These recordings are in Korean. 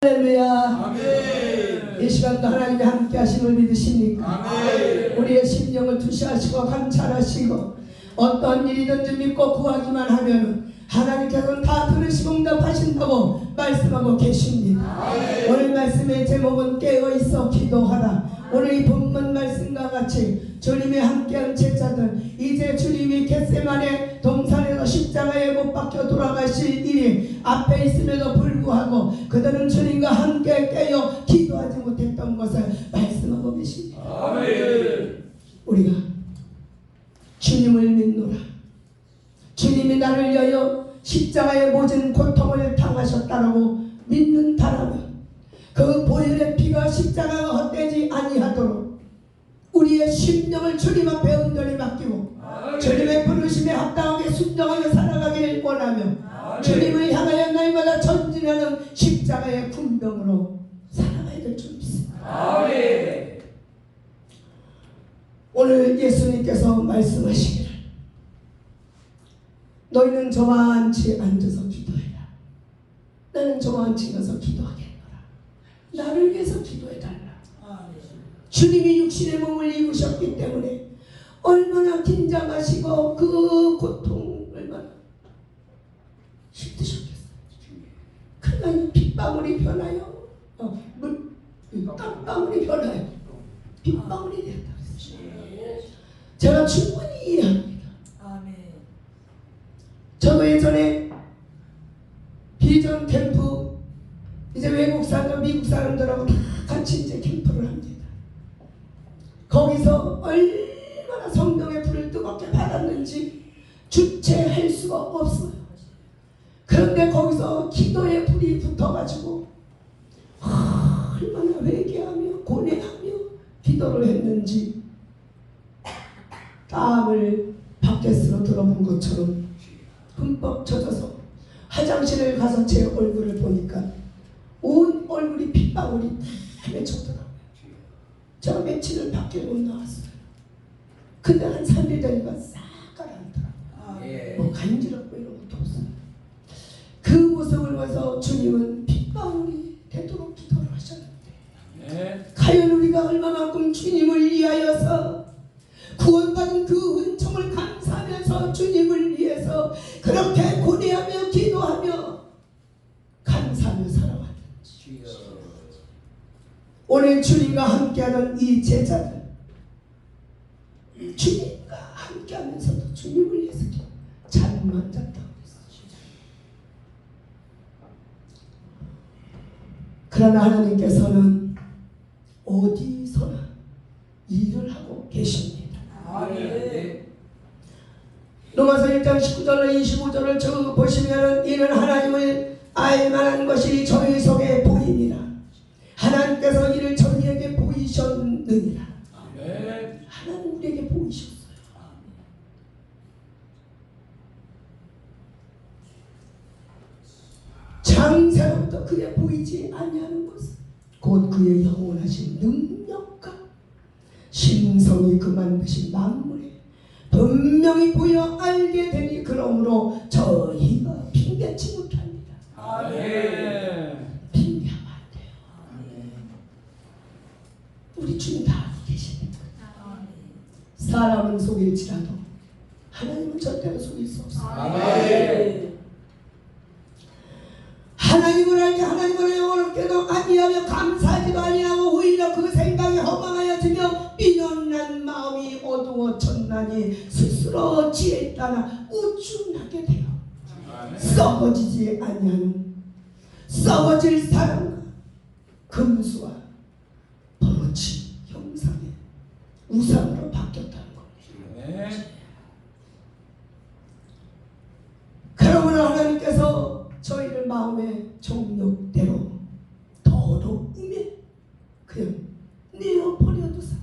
할렐루야. 아멘. 이 시간도 하나님이 함께 하심을 믿으십니까? 아멘. 우리의 심령을 투시하시고 감찰하시고 어떤 일이든지 믿고 구하기만 하면 하나님께서는 다 들으시고 응답하신다고 말씀하고 계십니다. 아멘. 오늘 말씀의 제목은 깨어있어 기도하라. 오늘 이 본문 말씀과 같이 주님이 함께한 제자들, 이제 주님이 겟세마네 동산에서 십자가에 못 박혀 돌아가실 일이 앞에 있음에도 불구하고 그들은 주님과 함께 깨어 기도하지 못했던 것을 말씀하고 계십니다. 아멘. 우리가 주님을 믿노라. 주님이 나를 위하여 십자가의 모진 고통을 당하셨다라고 믿는다라면 그 보혈의 피가 십자가가 헛되지 아니하도록 우리의 심령을 주님 앞에 온전히 맡기고 주님의 부르심에 합당하게 순종하며 살아가길 원하며 주님을 향하여 날마다 전진하는 십자가의 군병으로 살아가야 될 줄 믿습니다. 아멘. 오늘 예수님께서 말씀하시기를 너희는 저만치 앉아서 기도해라. 나는 저만치 가서 기도하겠노라. 나를 위해서 기도해달라. 주님이 육신의 몸을 입으셨기 때문에 얼마나 긴장하시고 그 고통 얼마나 힘드셨겠어요. 그러나 빗방울이 변하여 땀방울이 변하여 빗방울이 되었다. 제가 충분히 이해합니다. 저도 예전에 비전 캠프 이제 외국 사람 미국 사람들하고 다 같이 이제 캠프를 합니다. 거기서 얼마나 성령의 불을 뜨겁게 받았는지 주체할 수가 없어요. 그런데 거기서 기도의 불이 붙어가지고 얼마나 회개하며 고뇌하며 기도를 했는지 땀을 바켓으로 들어본 것처럼 흠뻑 젖어서 화장실을 가서 제 얼굴을 보니까 온 얼굴이 핏방울이 다 맺혔더라고요. 제가 며칠을 밖에 못 나왔어요. 근데 한 3일 되니까 싹 가라앉더라고요. 뭐 간지럽고 이런 것도 없어요. 그 모습을 봐서 주님은 핏방울이 되도록 기도를 하셨는데 과연 우리가 얼마만큼 주님을 위하여서 구원받은 그 은총을 감사하면서 주님을 위해서 그렇게 고뇌하며 기도하며 감사하며 살아왔는지. 오늘 주님과 함께하는 이 제자들, 주님과 함께하면서도 주님을 위해서 잠만 잤다고 했어요. 그러나 하나님께서는 어디서나 일을 하고 계십니다. 로마서 1장 19절로 25절을 쭉 보시면 이는 하나님을 알만한 것이 저희 속에 보입니다. 하나님께서 이를 저희에게 보이셨느니라. 하나님 우리에게 보이셨어요. 창세로부터 그에 보이지 아니하는 것은 곧 그의 영원하신 능력과 신성이 그 만드신 만물에 분명히 보여 알게 되니 그러므로 저희가 핑계치 못합니다. 핑계하면 안 돼요. 우리 주님 다 알고 계십니다. 사람은 속일지라도 하나님은 절대로 속일 수 없어요. 하나님을 알게 하나님을 영원하게도 아니하며 감사하지도 아니하고 오히려 그 생각이 허망하여지며 미련한 마음이 어두워졌나니 스스로 지혜 따라 우쭐하게 되어 썩어지지 아니하는 썩어질 사람과 금수와 버러지 형상의 우상으로 바뀌었다는 겁니다. 그러므로 하나님께서 저희를 마음의 정욕대로 더러움에 그냥 내어버려두사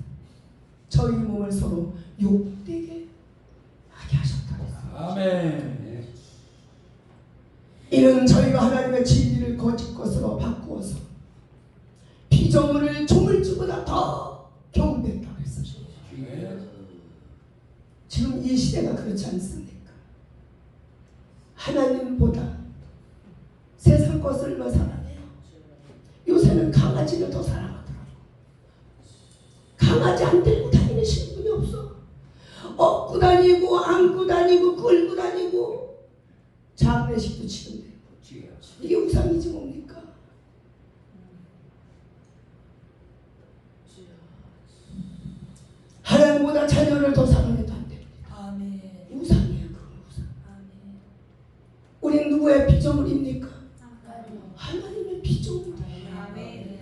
저희 몸을 서로 욕되게 하게 하셨다. 아멘. 이는 저희가 하나님의 진리를 거짓 것으로 바꾸어서 피조물을 조물주보다 더 경배했다고 했어요. 지금 이 시대가 그렇지 않습니까? 하나님보다 세상 것을 사랑해요. 요새는 강아지를 더 사랑하더라고. 강아지 안 들고 다니시는 분이 없어. 업고 다니고 안고 다니고 끌고 다니고 장례식도 치는데 이게 우상이지 뭡니까? 하나님보다 자녀를 더 사랑해도 안 됩니다. 아멘. 우상이에요. 그건 우상. 아멘. 우린 누구의 피조물입니까? 하나님의 피조물이에요. 아멘.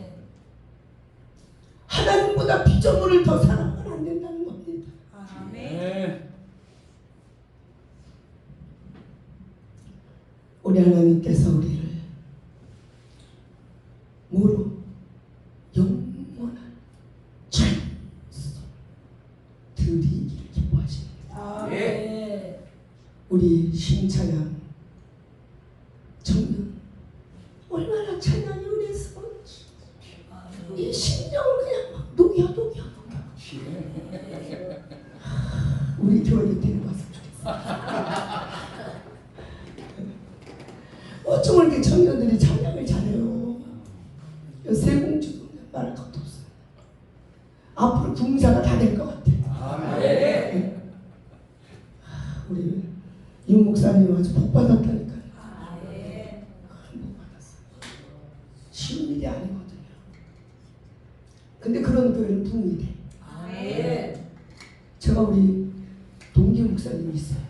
하나님보다 피조물을 더 사랑하면 안 된다는 겁니다. 아멘. 우리 하나님께서 우리를 뭐로? 영원한 찬송 드리기를 기뻐하십니다. 아멘. 우리 심찬양 청년 얼마나 찬양이 은혜스러워. 이 심령을 그냥 막 녹여. 우리 교회에 데리고 왔으면 좋겠어. 어쩜 이렇게 청년들이 찬양을 잘해요. 세공주도 말할 것도 없어요. 앞으로 궁사가 다 될 것 같아. 아멘. 우리 윤 목사님 아주 복 받았다니까요. 아멘. 복 받았어요. 쉬운 일이 아니거든요. 근데 그런 교회는 부흥이 돼. 아멘. 제가 우리 동기 목사님이 있어요.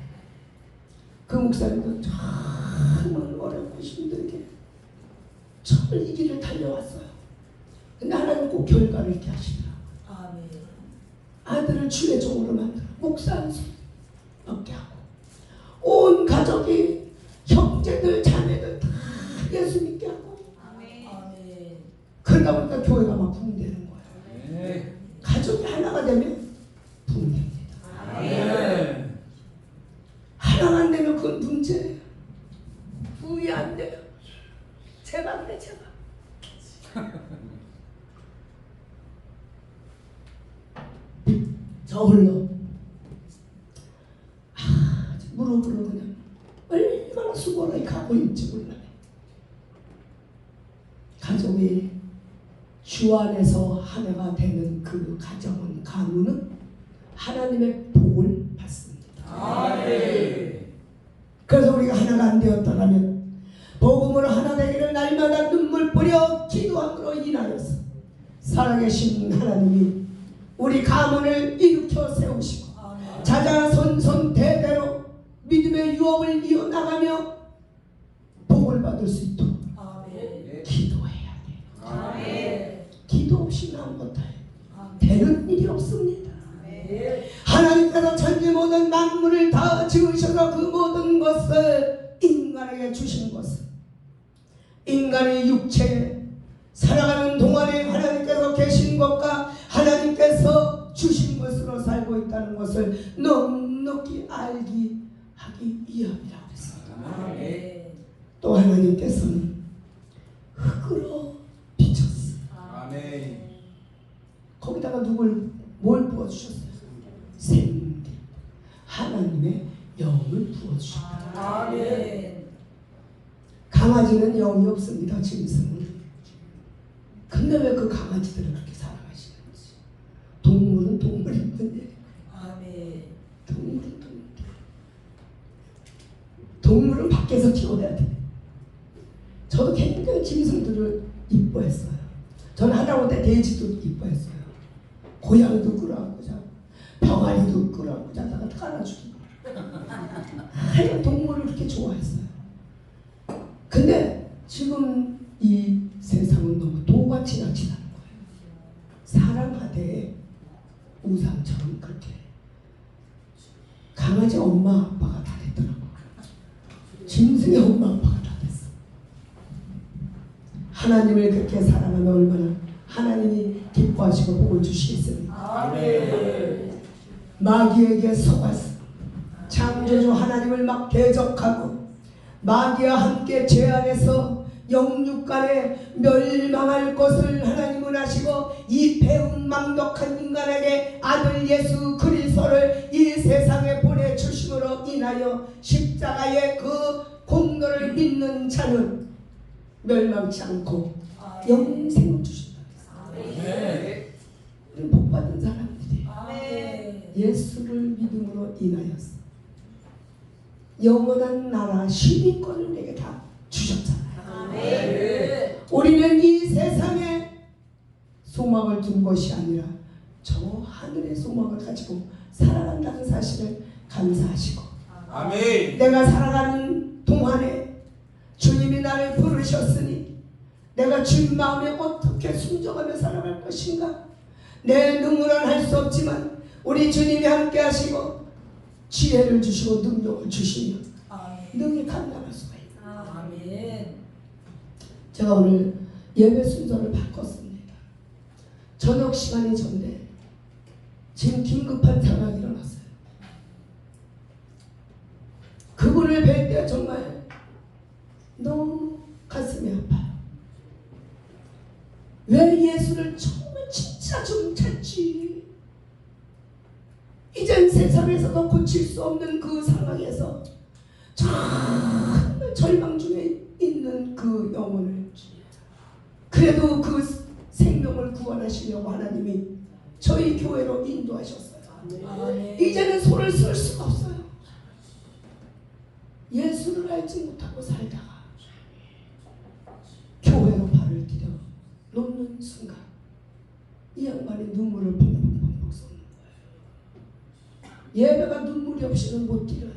그 목사님도 정말 어렵고 힘들게 정말 이 길을 달려왔어요. 근데 하나님 꼭 결과를 있게 하시더라고요. 아멘. 아들을 주의 종으로 만들어 목사 한 손 얻게 하고 온 가족이 형제들 자매들 다 예수 믿게 하고 아멘. 아멘. 그러다 보니까 교회가 막 부흥되는 거예요. 네. 가족이 하나가 되면 부흥됩니다. 아멘. 하나가 안 되면 그건 문제예요. 부흥이 안 돼요. 제발 그래 제발. 저 홀로 무릎으로 그냥 얼마나 수고를 가고 있지 몰라요. 가족이 주 안에서 하나가 되는 그 가정은 가문은 하나님의 복을 받습니다. 아멘. 그래서 우리가 하나가 안 되었다면 복음으로 하나 되기를 날마다 눈물 뿌려 기도함으로 인하여서 살아계신 하나님이 우리 가문을 일으켜 세우시고 자자손손 대대로 믿음의 유업을 이어나가며 복을 받을 수 있도록 아멘. 기도해야 돼요. 아멘. 기도 없이는 아무것도 아멘. 되는 일이 없습니다. 아멘. 하나님께서 천지 모든 만물을 다 지으셔서 그 모든 것을 인간에게 주신 것은 인간의 육체에 살아가는 동안에 하나님께서 계신 것과 하나님께서 주신 것으로 살고 있다는 것을 넉넉히 알기 하기 위함이라고 했습니다. 아멘. 또 하나님께서는 흙으로 비쳤어요. 아멘. 거기다가 뭘 부어주셨어요? 생기 하나님의 영을 부어주셨다. 아멘. 강아지는 영이 없습니다. 짐승은. 근데 왜 그 강아지들을 그렇게 사랑하시는지. 동물은 동물일 뿐이에요. 아멘. 동물은 동물. 동물은 밖에서 키워야 돼. 저도 굉장히 짐승들을 이뻐했어요. 저는 하다못해 돼지도 이뻐했어요. 고양이도 끌어안고 자고 병아리도 끌어안고 자다가 깔아주고 하여간 동물을 그렇게 좋아했어요. 근데 지금 이 세상은 너무 도가 지나치다는 거예요. 사랑하되 우상처럼 그렇게 강아지 엄마 아빠가 다 됐더라고요. 짐승의 엄마 아빠가 다 됐어. 하나님을 그렇게 사랑하면 얼마나 하나님이 기뻐하시고 복을 주시겠습니까? 아멘. 마귀에게 속아서 창조주 하나님을 막 대적하고 마귀와 함께 죄 안에서 영육간에 멸망할 것을 하나님은 아시고 이 배은망덕한 인간에게 아들 예수 그리스도를 이 세상에 보내주심으로 인하여 십자가의 그 공로를 믿는 자는 멸망치 않고 영생을 주신다. 아멘. 우리 복 받은 사람들이 아멘. 예수를 믿음으로 인하여서 영원한 나라 시민권을 내게 다 주셨잖아요. 아멘. 우리는 이 세상에 소망을 둔 것이 아니라 저 하늘의 소망을 가지고 살아간다는 사실을 감사하시고, 아멘. 내가 살아가는 동안에 주님이 나를 부르셨으니 내가 주님 마음에 어떻게 순종하며 살아갈 것인가. 내 능력은 할 수 없지만 우리 주님이 함께 하시고 지혜를 주시고 능력을 주시며 아멘. 능히 감당할 수가 있다. 아멘. 제가 오늘 예배 순서를 바꿨습니다. 저녁 시간이 전데 지금 긴급한 상황이 일어났어요. 그분을 뵐 때 정말 너무 가슴이 아파요. 왜 예수를 정말 진짜 좀 찾지? 이젠 세상에서도 고칠 수 없는 그 상황에서 정말 절망 중에 있는 그 영혼을 그래도 그 생명을 구원하시려고 하나님이 저희 교회로 인도하셨어요. 아멘. 이제는 손을 쓸 수가 없어요. 예수를 알지 못하고 살다가 교회로 발을 디뎌 놓는 순간 이 양반이 눈물을 펑펑펑펑 쏟는 거예요. 예배가 눈물이 없이는 못 드려요.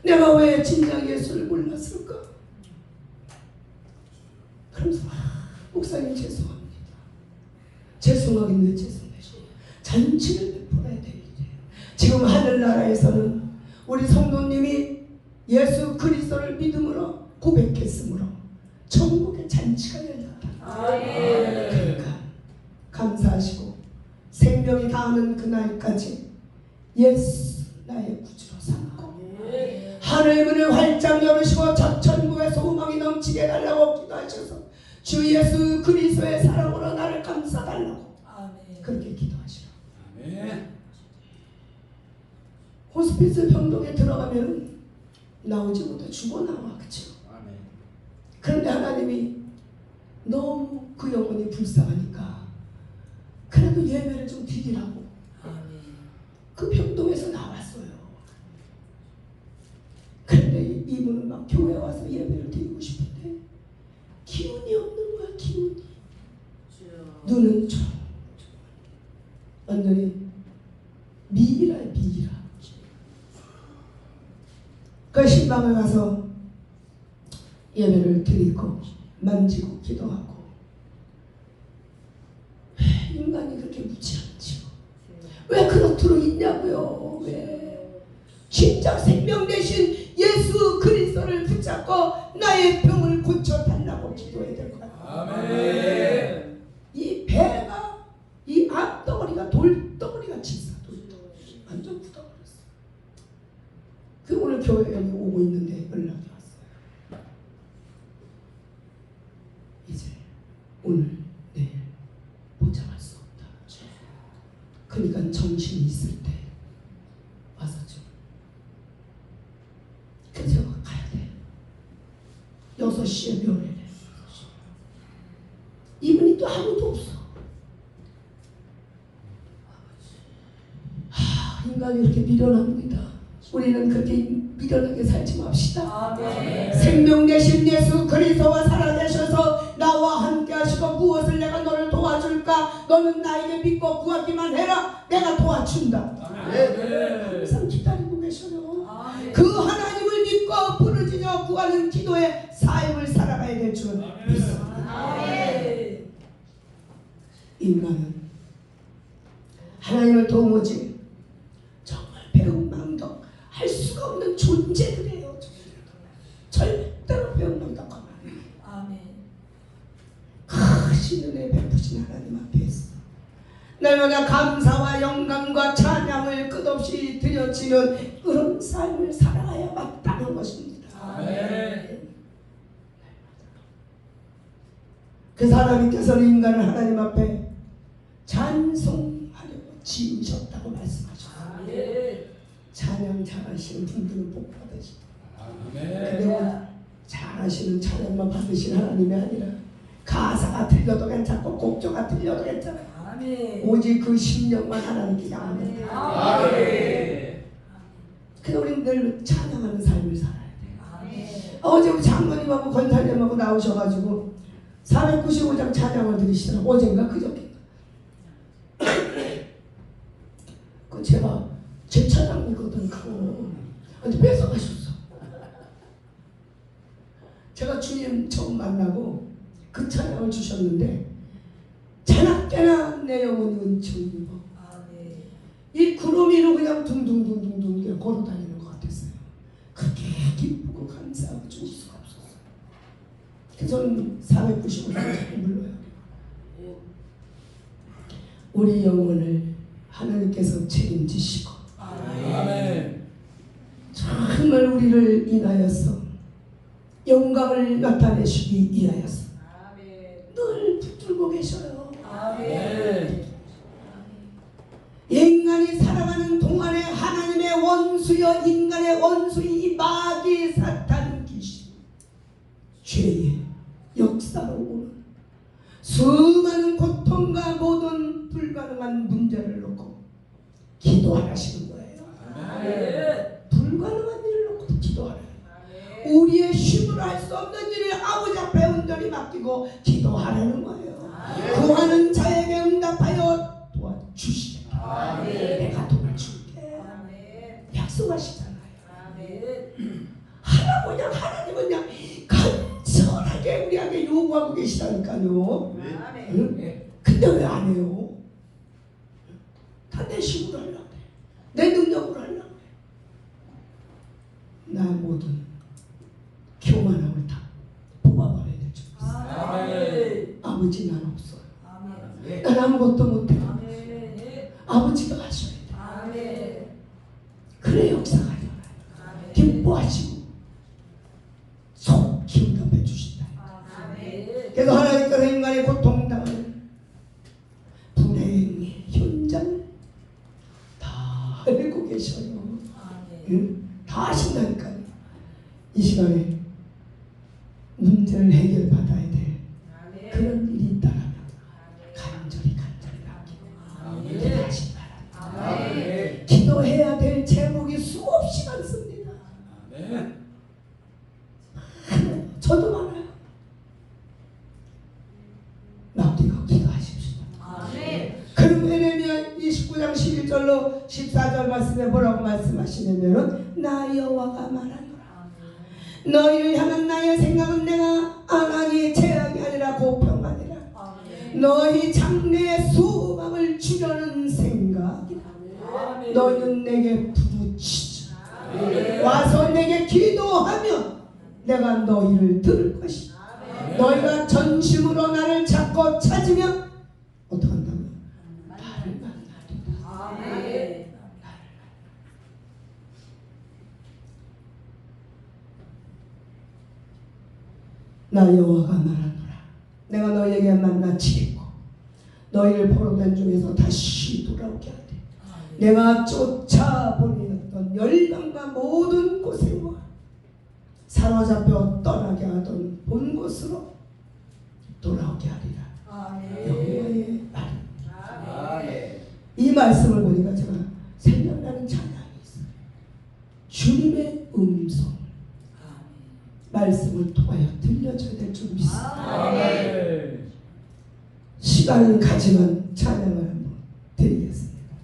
내가 왜 진작 예수를 몰랐을까? 그러면서 목사님 죄송합니다. 죄송하긴 왜 죄송해요. 잔치를 베풀어야 될 일이에요. 지금 하늘나라에서는 우리 성도님이 예수 그리스도를 믿음으로 고백했으므로 천국의 잔치가 열렸다. 아멘. 그러니까 감사하시고 생명이 닿는 그날까지 예수 나의 구주로 삼고 하늘 문을 활짝 열으시고 저 천국의 소망이 넘치게 해달라고 기도하셔서 주 예수 그리스도의 사랑으로 나를 감싸달라고 아멘. 그렇게 기도하시라. 아멘. 호스피스 병동에 들어가면 나오지 못해 죽어나와. 그쵸? 아멘. 그런데 하나님이 너무 그 영혼이 불쌍하니까 그래도 예배를 좀 드리라고 아멘. 그 병동에서 나왔어요. 그런데 이분은 막 교회 와서 예배를 드리고 싶은데 기운이 없는 거야. 기운이. 눈은 좀 완전히 미이라. 그 신방에 가서 예배를 드리고 만지고 기도하고 인간이 그렇게 무지하지요. 왜 그렇도록 있냐고요. 왜 진짜 생명 대신 예수 그리스도를 붙잡고 나의 병을 고쳐달라고 기도해야 될 거야. 아멘. 이 배가 이 앞덩어리가 돌덩어리가 치사. 돌덩어리 완전 굳어버렸어. 그 오늘 교회 여기 오고 있는데 연락이 왔어요. 이제 오늘 내일 보장할 수 없다. 그러니까 정신이 있을 때 와서 좀. 그래서 가야 돼. 6시에 묘례래. 이분이 또 아무도 없어. 인간이 이렇게 미련합니다. 우리는 그렇게 미련하게 살지 맙시다. 아멘. 생명 되신 예수 그리스도와 살아계셔서 나와 함께 하시고 무엇을 내가 너를 도와줄까? 너는 나에게 믿고 구하기만 해라. 내가 도와준다. 아멘. 항상 기다리고 계셔요. 아멘. 그 하나님을 믿고 부르짖어 구하는 기도의 삶을 살아가야 될 줄 믿습니다. 아멘. 인간은 하나님을 도무지 정말 배은망덕 할 수가 없는 존재들이에요. 절대로 배은망덕하면 안 돼요. 아멘. 크신 은혜 베푸신 하나님 앞에서 날마다 감사와 영광과 찬양을 끝없이 드려지는 그런 삶을 살아가야 마땅한 것입니다. 아멘. 그 하나님께서는 인간을 하나님 앞에 찬송하려고 지으셨다고 말씀하셨어요. 아멘. 찬양 잘하시는 분들은 복 받으시고, 아멘. 근데 오늘 잘하시는 찬양만 받으신 하나님이 아니라 가사가 틀려도 괜찮고 곡조가 틀려도 괜찮아요. 아멘. 오직 그 심령만 하나님께 향하면 돼요. 아멘. 그래서 우리는 늘 찬양하는 삶을 살아야 돼요. 아멘. 어제 우리 장로님하고 권사님하고 나오셔가지고 495장 찬양을 들으시더라고. 어젠가 그저께. 그 제가 제 찬양이거든 그거. 근데 뺏어가셨어. 제가 주님 처음 만나고 그 찬양을 주셨는데 자나깨나 내 영혼이 은총이 입어. 아멘. 이 구름 위로 그냥 둥둥둥둥둥 그냥 걸어다니는 것 같았어요. 그렇게 기쁘고 감사하고 좋을 수가 없었어요. 그래서 저는 495장 불러요. 우리 영혼을 하나님께서 책임지시고 아멘. 정말 우리를 인하여서 영광을 나타내시기 위하여서 늘 붙들고 계셔요. 아멘. 인간이 살아가는 동안에 하나님의 원수여 인간의 원수인 이 마귀 사탄 귀신 죄의 역사로 오는 수많은 고통과 모든 불가능한 문제를 놓고 기도하시는 거예요. 아멘. 불가능한 일을 놓고 기도하라. 우리의 힘으로 할 수 없는 일을 아버지 앞에 온전히 맡기고 기도하라는 거예요. 구하는 자에게 응답하여 도와주시게. 내가 도와줄게. 약속하시잖아요. 하나님은 그냥 간절하게 우리에게 요구하고 계시다니까요. 응? 근데 왜 안 해요? 다 내 힘으로 하려고 해. 내 능력으로 하려고 해. 나 모든 교만함을 다 뽑아버려야 될 줄 알았어요. 아멘. 아버지 난 없어요. 아멘. 난 아무것도 못해요. 아멘. 아버지가 하셔야 돼요. 아멘. 그래 역사가 일어나요. 기뻐하시고 속히 응답해 주신다. 아멘. 그래서 하나님께서 인간의 고통당하는 불행 현장을 다 알고 계셔요. 아멘. 응? 다 하신다니까요. 이 시간에 문제를 해결받아야 될 그런 일이 있다면 간절히 맡기고 기도하시기 바랍니다. 아멘. 기도해야 될 제목이 수없이 많습니다. 아멘. 저도 많아요. 맡기고 기도하십시오. 아멘. 그리고 에레미야 29장 11절로 14절 말씀에 뭐라고 말씀하시냐면은 나 여호와가 말하노라. 너희를 향한 나의 생각은 내가 안하니 죄악이 아니라 고평하니라. 너희 장래의 소망을 주려는 생각이라. 너희는 내게 부르치자. 와서 내게 기도하면 내가 너희를 들을 것이다. 너희가 전심으로 나를 찾고 찾으면 어떻게 한다고요? 나를 만나리라. 아멘. 나 여호와가 말하노라. 내가 너희에게 만나 치겠고 너희를 포로된 중에서 다시 돌아오게 하되 내가 쫓아보내었던 열방과 모든 곳에와 사로잡혀 떠나게 하던 본 곳으로 돌아오게 하리라. 아멘. 여호와의 말입니다. 아멘. 이 말씀을 보니까 제가 생각나는 찬양이 있어요. 주님의 음성 말씀을 통하여 들려줘야 될 줄 믿습니다. 아멘. 시간은 가지만 찬양을 한번 드리겠습니다.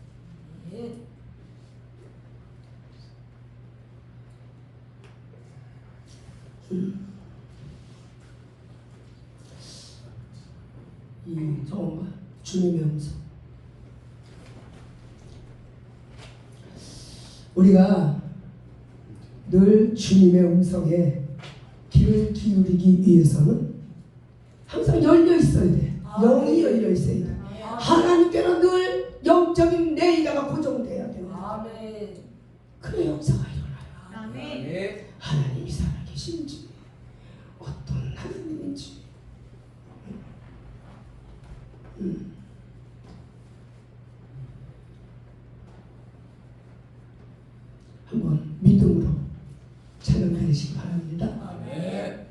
이 정말 주님의 음성. 우리가 늘 주님의 음성에 귀를 기울이기 위해서는 항상 열려 있어야 돼. 영이 열려 있어야 돼. 하나님께는 늘 영적인 내의가 고정돼야 돼요. 아멘. 그래 역사가 일어나요. 아멘. 하나님이 살아계신지 어떤 하나님인지 한번 믿음으로 찬양하시기 바랍니다. 아멘.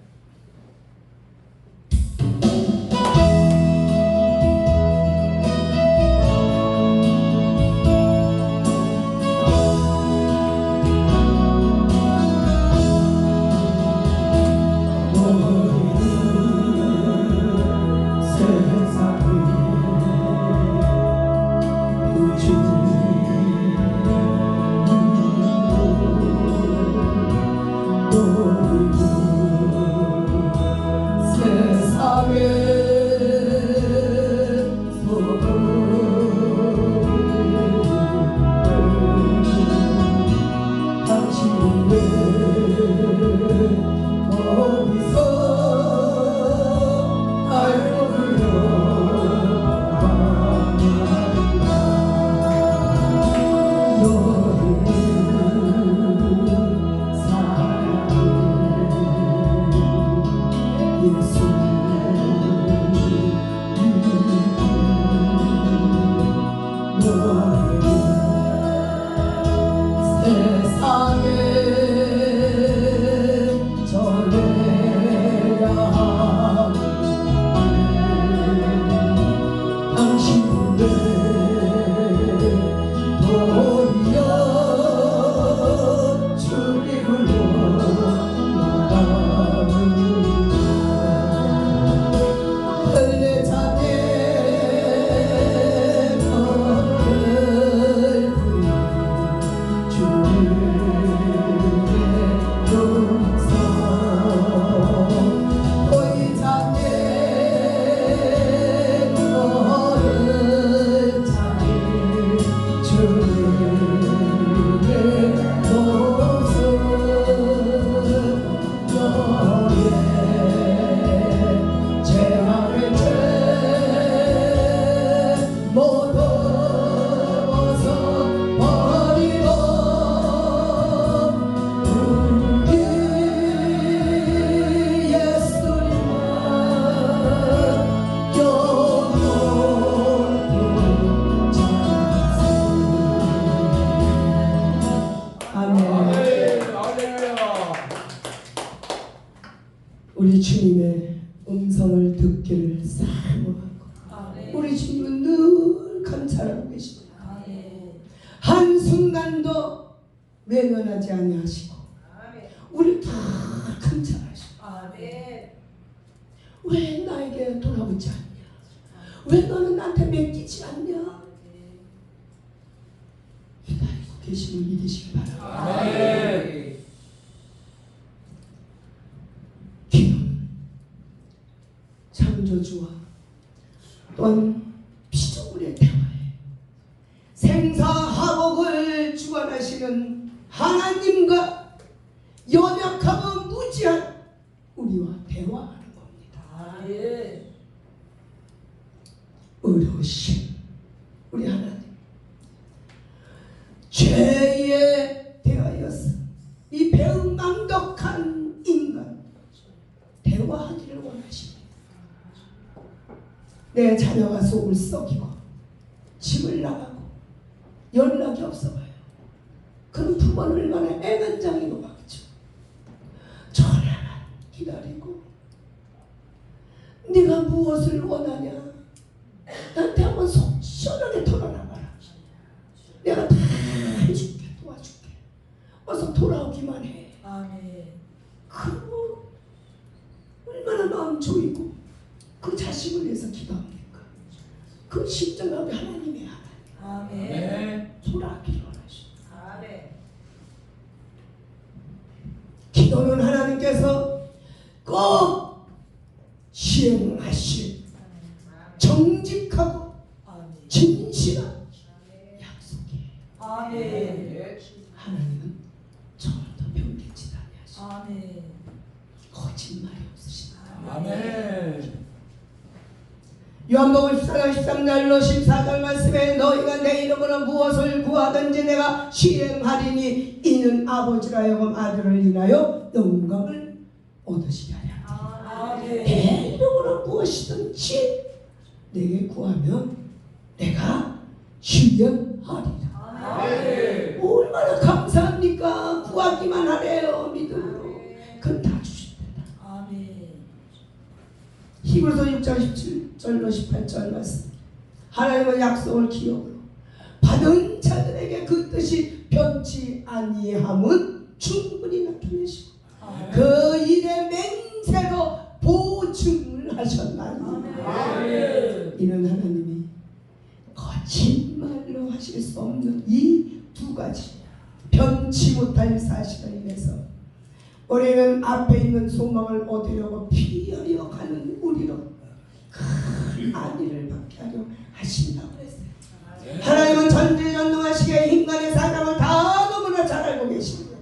사모하고 아멘. 우리 주님은 늘 감찰하고 계십니다. 아멘. 한순간도 외면하지 아니하시고 우리를 다 감찰하시고 아멘. 왜 나에게 돌아오지 않냐? 왜 너는 나한테 맡기지 않냐? 기다리고 계심을 믿으시기 바랍니다. 아멘. 기도는 창조주와 또한 피조물의 대화에 생사화복을 주관하시는 하나님과 연약하고 무지한 우리와 대화하는 겁니다. 아멘. 의로우신 우리 하나님, 죄에 대하여서 이 배은망덕한 인간 대화하기를 원하십니다. 내 자녀가 속을 썩이고 집을 나가고 연락이 없어봐요. 그런 부모는 얼마나 애간장이고 막죠. 전화만 기다리고 네가 무엇을 원하냐? 나한테 한번 속 시원하게 털어놔봐라. 내가 다 해줄게, 도와줄게. 어서 돌아오기만 해. 아멘. 그거 얼마나 마음 조이고 그 자식을 위해서 기도합니까? 그 심정하고 하나님의 하나님 아멘. 네. 돌아오기를 원하십니다. 아멘. 기도는 하나님께서 꼭 시행하실 정직하고 아멘. 진실한 약속이에요. 아멘. 하나님은 절대 변개치 아니하시고 아멘. 거짓말이 없으십니다. 아멘. 요한복음 14장 13절로 14절 말씀에 너희가 내 이름으로 무엇을 구하든지 내가 시행하리니 이는 아버지라 하여금 아들을 인하여 영광을 얻으시게 하랴. 아멘. 내 이름으로 무엇이든지 내게 구하면 내가 시행하리라. 아멘. 얼마나 감사합니까? 구하기만 하래요. 믿음으로. 그럼 다 주신다. 아멘. 히브리서 6장 17절로 18절 말씀. 하나님은 약속을 기억으로 받은 자들에게 그 뜻이 변치 아니함은 충분히 나타내시고 그 일의 맹세로 보증을 하셨나니 아멘. 이는 하나님이 거짓말로 하실 수 없는 이 두 가지 변치 못할 사실을 인해서 우리는 앞에 있는 소망을 얻으려고 피하여 가는 우리로 큰 안위를 받게 하려 하신다고 했어요. 하나님은 전지전능하시기에 인간의 사정을 다 너무나 잘 알고 계십니다.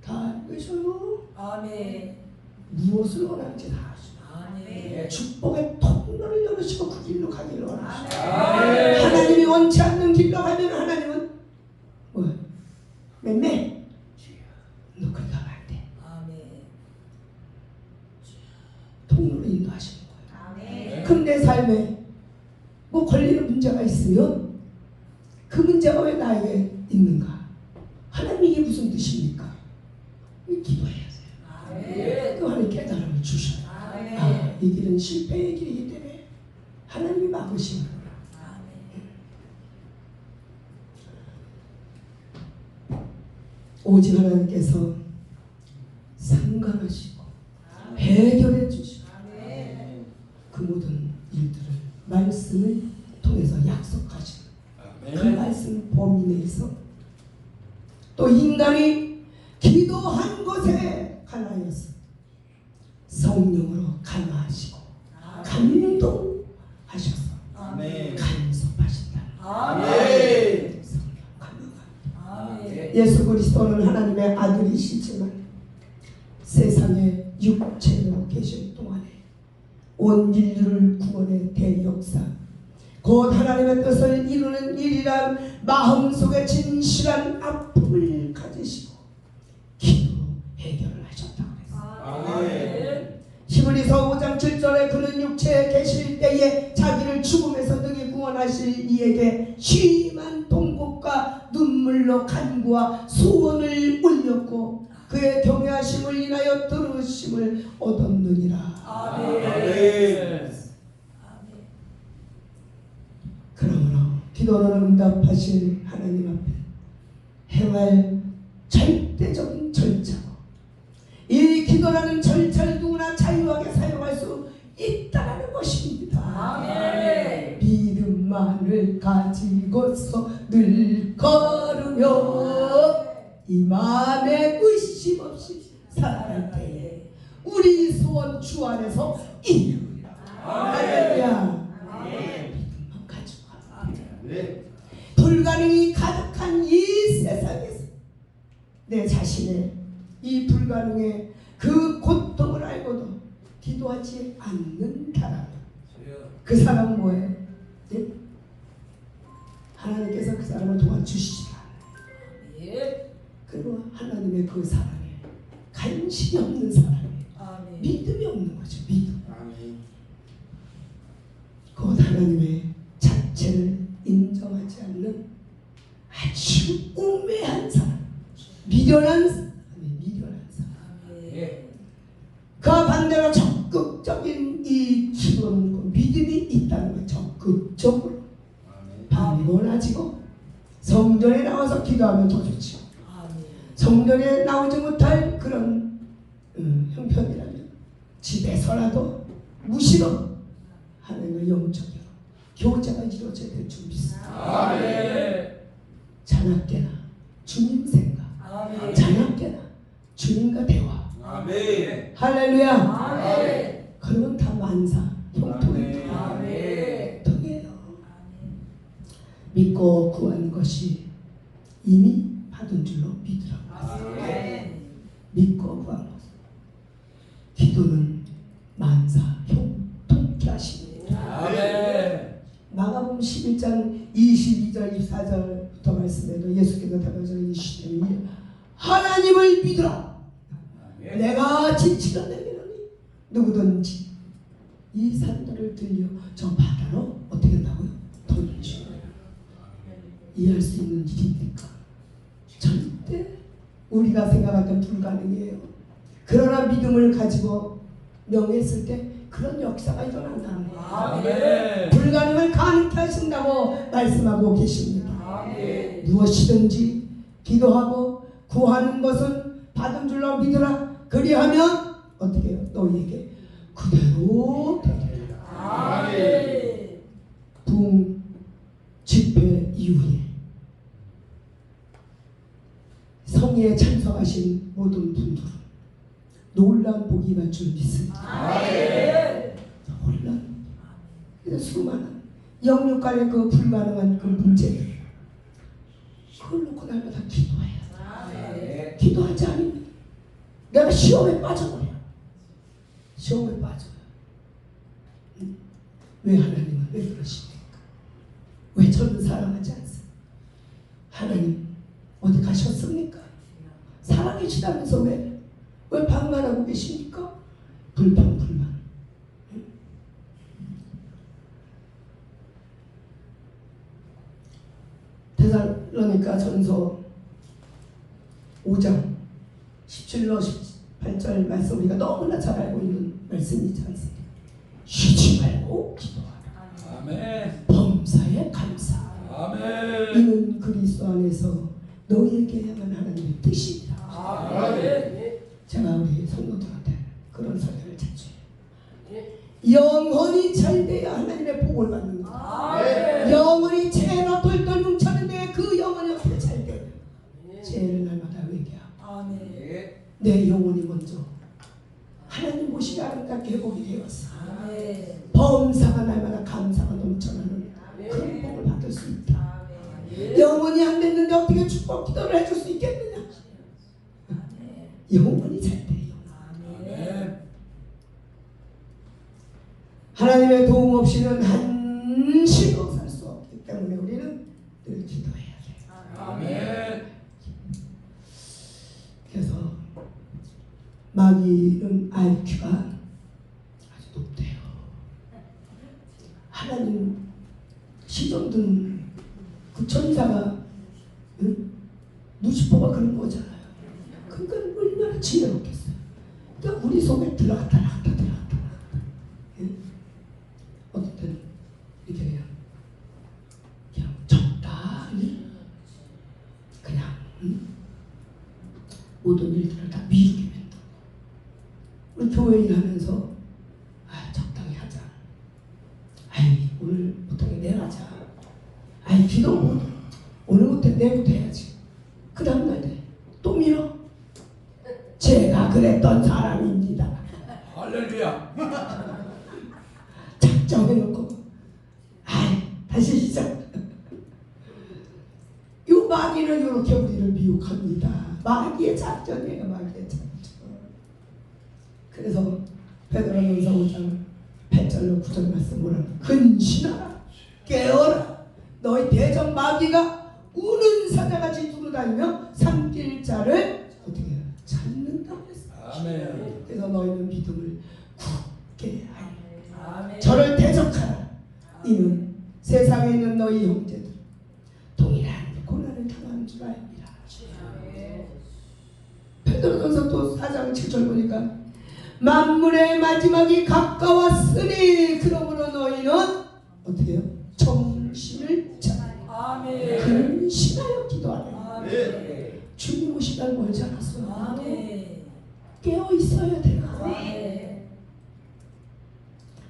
다 알고 계셔요. 아멘. 무엇을 원하는지 다 아시죠. 아멘. 축복의 통로를 열으시고 그 길로 가기를 원하시죠. 아멘. 하나님이 원치 않는 길로 가면 하나님은 뭐? 맴매 너 거기 가면 안 돼. 아멘. 통로로 인도하시는 거예요. 아멘. 그럼 내 삶에 뭐 걸리는 문제가 있으면 그 문제가 왜 나에게 있는가? 하나님 이게 무슨 뜻입니까? 기도해야 돼요. 아멘. 그 하나님 깨달음을 주셔요. 아멘. 아, 이 길은 실패의 길이기 때문에 하나님이 막으시는 오직 하나님께서 상관하시고 해결해 주시고 아멘. 그 모든 일들을 말씀을 통해서 약속하시는 그 아멘. 말씀 범위 내에서 또 인간이 기도한 곳에 관하여서 성령으로 감화하시고 감동하셔서 아멘. 간섭하신다. 아멘. 성령 감화가 아멘. 예수 그리스도는 하나님의 아들이시지만 세상에 육체로 계실 동안에 온 인류를 구원의 대역사 곧 하나님의 뜻을 이루는 일이란 마음속에 진실한 아픔을 가지시고 기도로 해결을 하셨다고 했어요. 아멘. 히브리서 5장 7절에 그는 육체에 계실 때에 자기를 죽음에서 능히 구원하실 이에게 심한 통곡과 눈물로 간구와 소원을 올렸고 그의 경외하심을 인하여 들으심을 얻었느니라. 아멘. 기도는 응답하실 하나님 앞에 행할 절대적인 절차고, 이 기도라는 절차를 누구나 자유하게 사용할 수 있다는 것입니다. 아멘. 믿음만을 가지고서 늘 걸으며 이 마음에 의심 없이 살아갈 때에 우리 소원 주 안에서 이루리라. 할렐루야. 믿음만 가지고 불가능이 가득한 이 세상에서 내 자신의 이 불가능의 그 고통을 알고도 기도하지 않는다라면 그 사람은 뭐예요? 네? 하나님께서 그 사람을 도와주시지 않아요. 그리고 하나님의 그 사랑에 관심이 없는 사람이 믿음이 없는 거죠. 믿음. 곧 하나님의 자체를 인정하지 않는 아주 우매한 사람, 미련한 사람. 그 반대로 적극적인 이 기도는 그 믿음이 있다는 거예요. 적극적으로 방문하지고 성전에 나와서 기도하면 더 좋죠. 성전에 나오지 못할 그런 형편이라면 집에서라도 무시로 하나님의 영적으로 교제가 이루어져야 될 준비 있습니다. 자나깨나 주님 생각, 자나깨나 주님과 대화. 할렐루야. 그러면 다 만사 형통이 통해요. 믿고 구한 것이 이미 받은 줄로 믿으라고. 믿고 구한 것. 기도는 만사 형통케 하십니다. 마가복음 11장 22절 24절부터 말씀해도 예수께서 대답하셔서 이르시되 하나님을 믿으라. 내가 지치러 내리노니 누구든지 이 산들을 들려 저 바다로 어떻게 한다고요? 던지라. 이해할 수 있는 일입니까? 절대 우리가 생각할 땐 불가능해요. 그러나 믿음을 가지고 명했을 때 그런 역사가 일어난다는 거예요. 불가능을 가능케 하신다고 말씀하고 계십니다. 무엇이든지 기도하고 구하는 것은 받은 줄로 믿으라. 그리하면 어떻게 해요? 너희에게 그대로 되리라. 부흥 집회 이후에 성회에 참석하신 모든 분들은 놀라운 복이 갈 줄 믿습니다. 놀라운. 그래서 수많은 영육간의 그 불가능한 그 문제들 그걸 놓고 날마다 기도해요. 기도하지 않으면 내가 시험에 빠져버려. 시험에 빠져요. 왜 하나님은 왜 그러십니까? 왜 저는 사랑하지 않습니까? 하나님 어디 가셨습니까? 사랑이시다면서 왜 방관하고 계십니까? 불평 불만. 데살로니가 전서 5장 17로 18절 말씀 우리가 너무나 잘 알고 있는 말씀이지 않습니까? 쉬지 말고 기도하라. 범사에 감사. 이는 그리스도 안에서 너희에게 향한 하나님의 뜻이다. 제가 우리 성도들한테 그런 설교를 자주 해요. 영혼이 잘 돼야 하나님의 복을 받는 거다. 영혼이 죄로 똘똘 뭉쳤는데 그 영혼이 어떻게 잘 돼요? 죄를 날마다 회개하고 내 영혼이 먼저 하나님 모시기 아름답게 회복이 되었어. 범사가 날마다 감사가 넘쳐나는 그런 복을 받을 수 있다. 영혼이 안 됐는데 어떻게 축복 기도를 해줄 수 있겠느냐? 영혼이 잘 돼요. 하나님의 도움 없이는 한시도 살 수 없기 때문에 우리는 늘 기도해야 돼요. 그래서 마귀는 IQ가 아주 높대요. 하나님 시종든 그 천사가 루시퍼가 그런 거잖아요. 그러니까 얼마나 지혜롭겠어요. 그러니까 우리 속에 들어갔다 나갔다. 예? 어떤 때는 이렇게 그냥 모든 일들을 다 미루게 된다. 우리 교회 일하면서 적당히 하자. 오늘 못하게 내일 하자. 기도 못 오늘 못해 내일부터 해야지. 그 다음날 돼. 또 미뤄. 제가 그랬던 사람입니다. 할렐루야. 작정해놓고 다시 시작. 요 마귀는 이렇게 우리를 미혹합니다. 마귀의 작전이에요. 마귀의 작전. 그래서 베드로전서 5장 8절로 9절 말씀 뭐라고? 근신하라 깨어라 너희 대적 마귀가 우는 사자같이 두루다니며 삼킬 자를 어떻게 해요? 찾는다고 했어요. 아멘. 그래서 너희는 믿음을 굳게 하라. 아멘. 저를 대적하라. 이는 세상에 있는 너희 형제들 동일한 고난을 당하는 줄 압니다. 베드로전서 또 4장 7절 보니까 만물의 마지막이 가까웠으니 그러므로 너희는 어떻게 해요? 정신을 차리고 근신하여 기도하라. 아멘. 주님 오실 날 멀지 않았어요. 아멘. 깨어 있어야 돼요. 아멘.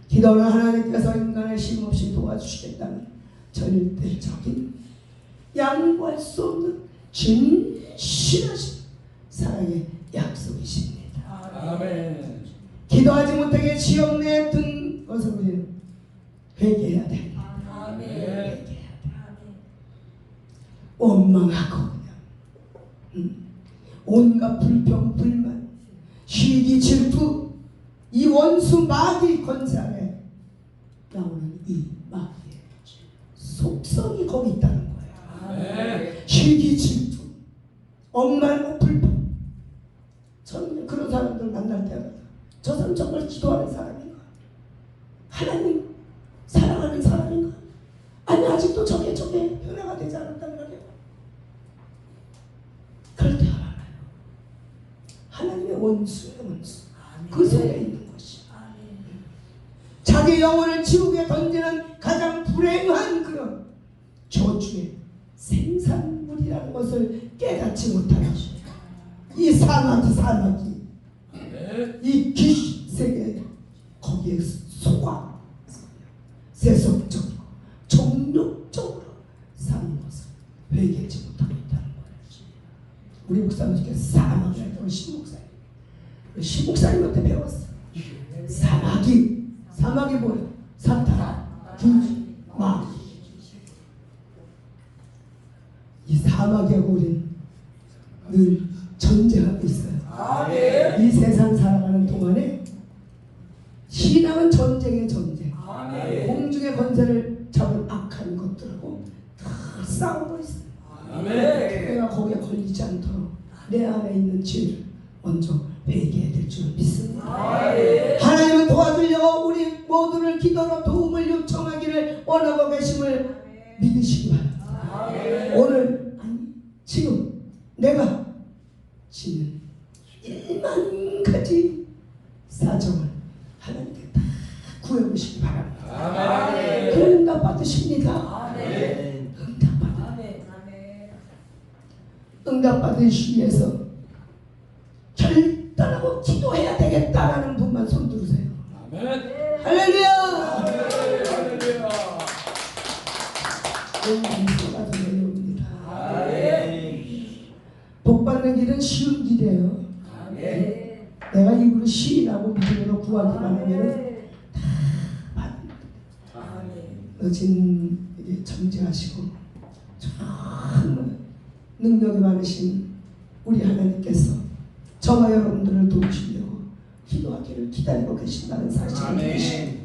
기도는 하나님께서 인간의 쉼없이 도와주시겠다는 절대적인 양보할 수 없는 진실하신 사랑의 약속이십니다. 아멘. 기도하지 못하게 지옥 내에 든 것을 우리는 회개해야 됩니다. 아멘. 회개해야 돼. 원망하고 그냥 온갖 불평 불만 시기 질투 이 원수 마귀 권세 아래 나오는 이 마귀의 속성이 거기 있다는 거예요. 아멘. 시기 질투 억만고 불평. 저는 그런 사람들 만날 때마다 저 사람 정말 기도하는 사람인가? 하나님 사랑하는 사람인가? 아니 아직도 저게 변화가 되지 않았단 말이에요. 그럴 때가 많아요. 하나님의 원수의 원수. 그 속에 있는 것이. 자기 영혼을 지옥에 던지는 가장 불행한 그런 저주의 생산물이라는 것을 깨닫지 못하는 이 사마귀 이 귀세계 거기에 속아 세속적이고 정욕적으로 사는 것을 회개하지 못하고 있다는 거예요. 우리 목사님께 사마귀라고 신목사님한테 배웠어. 사마귀 뭐야? 사탄, 귀, 마귀. 이 사마귀하고 우리는 늘 전쟁하고 있어요. 아멘. 이 세상 살아가는 동안에 신앙은 전쟁의 전쟁. 아멘. 공중의 권세를 잡은 악한 것들하고 다 싸우고 있어요. 아멘. 내가 거기에 걸리지 않도록 내 안에 있는 죄를 먼저 회개해야 될 줄 믿습니다. 아멘. 하나님은 도와주려고 우리 모두를 기도로 도움을 요청하기를 원하고 계심을 믿으시기 바랍니다. 아멘. 오늘 지금 내가 지는 1만 가지 사정을 하나님께 다 구해보시기 바랍니다. 아멘. 그 응답 받으십니다. 아멘. 응답 받으시기 위해서 결단하고 기도해야 되겠다라는 분만 손 들으세요. 아멘. 할렐루야. 할렐루야. 응답이 쏟아져 내려옵니다. 아멘. 복 받는 길은 쉬운 길이에요. 아멘. 내가 입으로 시인하고 믿음으로 구하기만 하면 다 받습니다. 아멘. 어진 정죄하시고 정말 능력이 많으신 우리 하나님께서 저와 여러분들을 도우시려고 기도하기를 기다리고 계신다는 사실을 믿으시고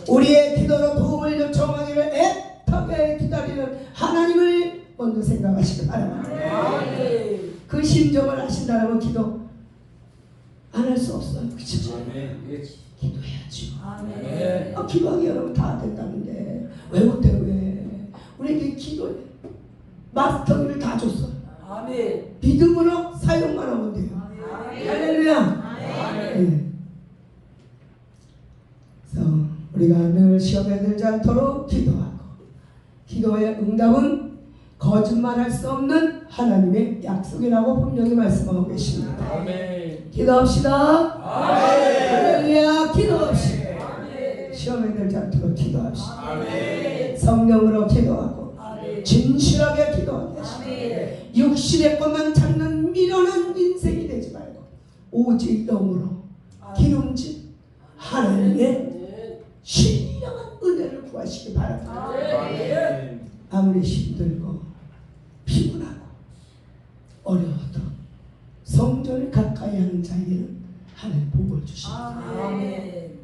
우리의 기도로 도움을 요청하기를 애타게 기다리는 하나님을 먼저 생각하시기 바랍니다. 그 심정을 아신다면 기도 안 할 수 없어요. 그렇죠? 아멘. 기도해야죠. 기도하기 여러분 다 된다는데 왜 못해 왜? 우리에게 기도해. 마스터기를 다 줬어. 아멘. 믿음으로 사용만 하면 돼요. 할렐루야. 네. 그래서 우리가 늘 시험에 들지 않도록 기도하고 기도의 응답은 거짓말할 수 없는 하나님의 약속이라고 분명히 말씀하고 계십니다. 아멘. 기도합시다. 아멘. 할렐루야. 기도합시다. 아멘. 시험에 들지 않도록 기도합시다. 아멘. 성령으로 기도하고 아멘. 진실하게 기도하게 하시고 아멘. 육신의 것만 찾는 미련한 인생이 되지 말고 오직 영으로 기름진 하나님의 신령한 은혜를 구하시기 바랍니다. 아멘. 아무리 힘들고 피곤하고 어려워도 성전을 가까이 하는 자에게는 하나님 복을 주십니다. 아멘.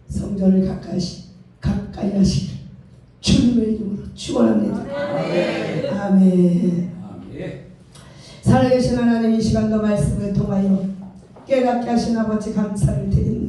성전을 가까이 하시길 주님의 이름으로 축원합니다. 아멘. 아멘. 아멘. 살아계신 하나님, 이 시간도 말씀을 통하여 깨닫게 하신 아버지 감사를 드립니다.